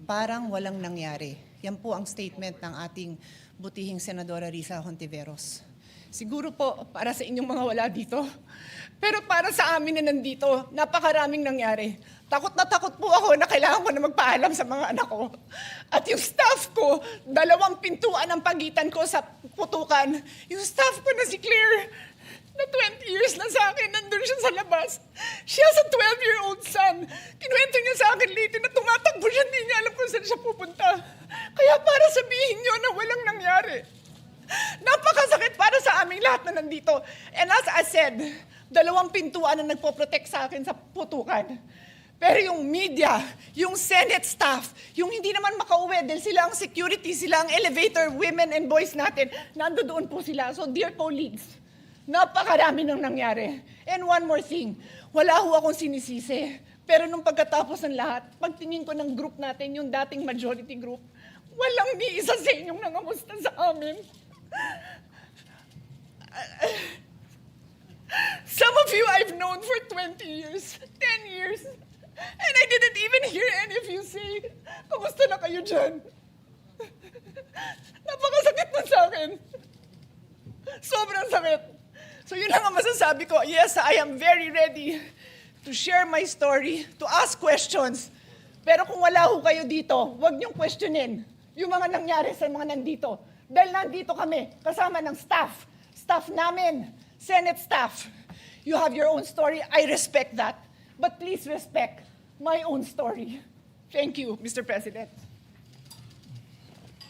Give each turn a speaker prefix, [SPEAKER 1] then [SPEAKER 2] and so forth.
[SPEAKER 1] parang walang nangyari. Yan po ang statement ng ating butihing Senadora Risa Hontiveros. Siguro po para sa inyong mga wala dito, pero para sa amin na nandito, napakaraming nangyari. Takot na takot po ako na kailangan ko na magpaalam sa mga anak ko. At yung staff ko, 2 pintuan ang pagitan ko sa putukan. Yung staff ko na si Claire, na 20 years na sa akin, nandun siya sa labas. She has a 12-year-old son. Kinuwento niya sa akin lately na tumatakbo siya, hindi niya alam kung saan siya pupunta. Kaya para sabihin niyo na walang nangyari. Napakasakit para sa aming lahat na nandito. And as I said, 2 pintuan na nagpo-protect sa akin sa putukan. Pero yung media, yung Senate staff, yung hindi naman makauwi dahil sila ang security, sila ang elevator women and boys natin, nandoon po sila. So dear colleagues, napakarami nang nangyari. And one more thing, wala ho akong sinisisi. Pero nung pagkatapos ng lahat, pagtingin ko ng group natin, yung dating majority group, walang ni isa sa inyong nangamusta sa amin. Some of you I've known for 20 years, 10 years, and I didn't even hear any of you say, kamusta na kayo dyan? Napakasakit nun sa akin. Sobrang sakit. So yun ang masasabi ko. Yes, I am very ready to share my story, to ask questions. Pero kung wala ho kayo dito, huwag niyong questionin yung mga nangyari sa mga nandito. Dahil nandito kami, kasama ng staff namin, Senate staff. You have your own story. I respect that. But please respect my own story. Thank you, Mr. President.